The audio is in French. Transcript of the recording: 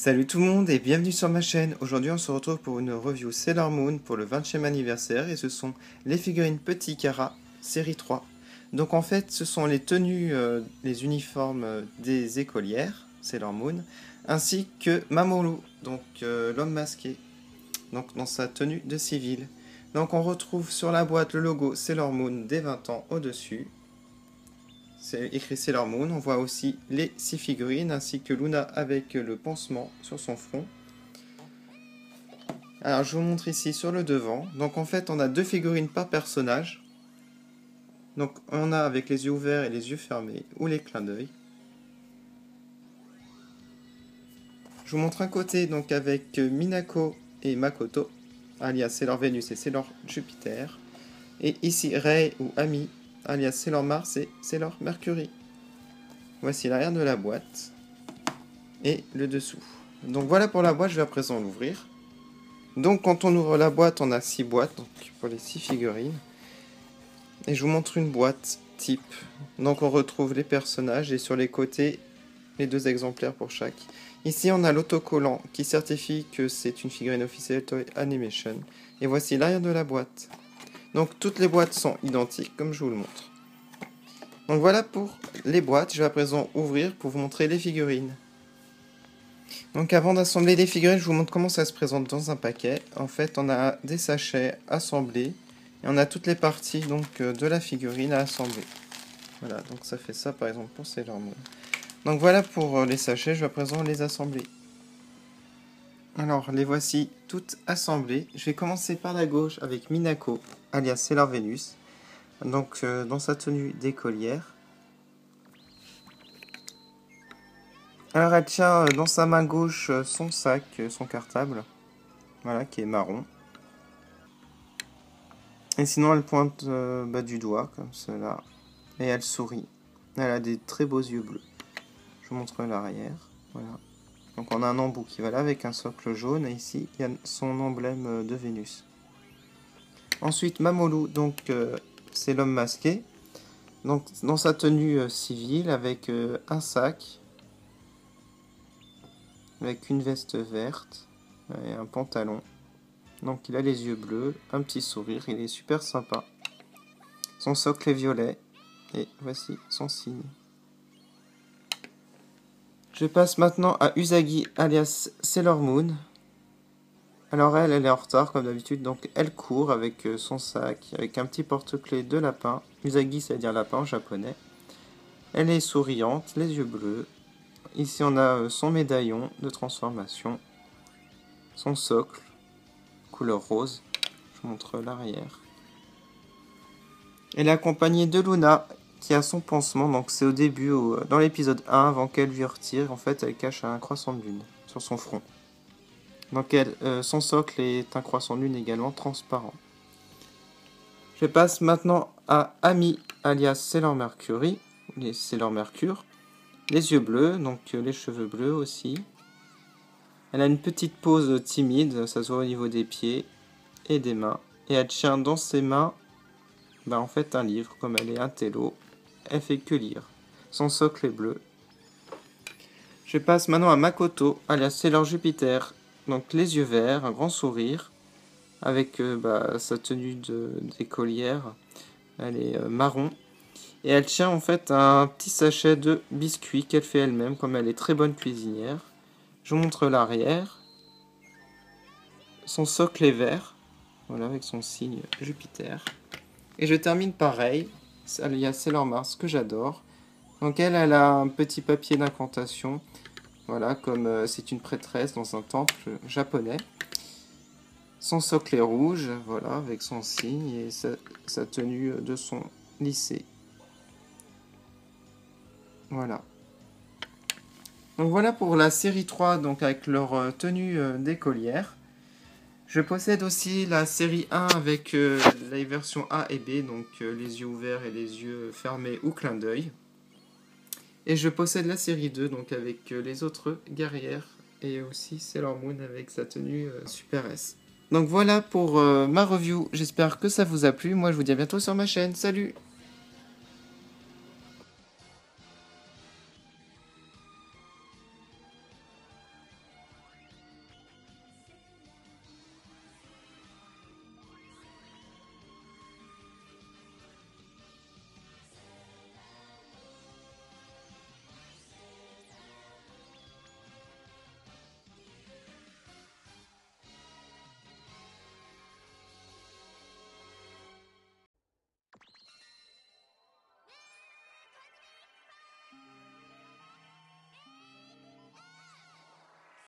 Salut tout le monde et bienvenue sur ma chaîne. Aujourd'hui on se retrouve pour une review Sailor Moon pour le 20e anniversaire et ce sont les figurines Petit Kara série 3. Donc en fait ce sont les tenues, les uniformes des écolières Sailor Moon ainsi que Mamoru, donc l'homme masqué, donc dans sa tenue de civil. Donc on retrouve sur la boîte le logo Sailor Moon des 20 ans au-dessus. C'est écrit Sailor Moon. On voit aussi les 6 figurines ainsi que Luna avec le pansement sur son front. Alors je vous montre ici sur le devant. Donc en fait on a 2 figurines par personnage. Donc on a avec les yeux ouverts et les yeux fermés ou les clins d'œil. Je vous montre un côté donc avec Minako et Makoto, alias Sailor Vénus et Sailor Jupiter. Et ici Rei ou Ami, alias Sailor Mars et Sailor Mercury. Voici l'arrière de la boîte et le dessous. Donc voilà pour la boîte, je vais à présent l'ouvrir. Donc quand on ouvre la boîte, on a 6 boîtes donc pour les 6 figurines. Et je vous montre une boîte type. Donc on retrouve les personnages et sur les côtés, les 2 exemplaires pour chaque. Ici on a l'autocollant qui certifie que c'est une figurine officielle Toei Animation. Et voici l'arrière de la boîte. Donc toutes les boîtes sont identiques comme je vous le montre. Donc voilà pour les boîtes, je vais à présent ouvrir pour vous montrer les figurines. Donc avant d'assembler les figurines, je vous montre comment ça se présente dans un paquet. En fait, on a des sachets assemblés et on a toutes les parties donc de la figurine à assembler. Voilà, donc ça fait ça par exemple pour Sailor Moon. Donc voilà pour les sachets, je vais à présent les assembler. Alors les voici toutes assemblées. Je vais commencer par la gauche avec Minako, alias Sailor Vénus. Donc dans sa tenue d'écolière. Alors elle tient dans sa main gauche son sac, son cartable, voilà, qui est marron. Et sinon elle pointe du doigt, comme cela, et elle sourit. Elle a des très beaux yeux bleus. Je vous montre l'arrière, voilà. Donc on a un embout qui va là avec un socle jaune, et ici il y a son emblème de Vénus. Ensuite Mamoru, donc c'est l'homme masqué, donc dans sa tenue civile avec un sac, avec une veste verte et un pantalon. Donc il a les yeux bleus, un petit sourire, il est super sympa. Son socle est violet et voici son signe. Je passe maintenant à Usagi alias Sailor Moon. Alors elle est en retard comme d'habitude, donc elle court avec son sac, avec un petit porte-clés de lapin. Usagi, ça veut dire lapin en japonais. Elle est souriante, les yeux bleus. Ici on a son médaillon de transformation, son socle, couleur rose. Je vous montre l'arrière. Elle est accompagnée de Luna qui a son pansement, donc c'est au début, dans l'épisode 1, avant qu'elle lui retire, en fait elle cache un croissant de lune sur son front. Donc son socle est un croissant de lune également transparent. Je passe maintenant à Ami alias Sailor Mercury, Sailor Mercure. Les yeux bleus, donc les cheveux bleus aussi. Elle a une petite pose timide, ça se voit au niveau des pieds et des mains. Et elle tient dans ses mains en fait un livre, comme elle est un télo. Elle fait que lire. Son socle est bleu. Je passe maintenant à Makoto, alias Sailor Jupiter. Donc les yeux verts, un grand sourire, avec sa tenue d'écolière. Elle est marron. Et elle tient en fait un petit sachet de biscuits qu'elle fait elle-même, comme elle est très bonne cuisinière. Je vous montre l'arrière. Son socle est vert, voilà, avec son signe Jupiter. Et je termine pareil, il y a Sailor Mars que j'adore. Donc elle a un petit papier d'incantation, voilà, comme c'est une prêtresse dans un temple japonais. Son socle est rouge, voilà, avec son signe et sa tenue de son lycée. Voilà. Donc voilà pour la série 3, donc avec leur tenue d'écolière. Je possède aussi la série 1 avec les versions A et B, donc les yeux ouverts et les yeux fermés ou clin d'œil. Et je possède la série 2, donc avec les autres guerrières et aussi Sailor Moon avec sa tenue Super S. Donc voilà pour ma review, j'espère que ça vous a plu. Moi je vous dis à bientôt sur ma chaîne, salut!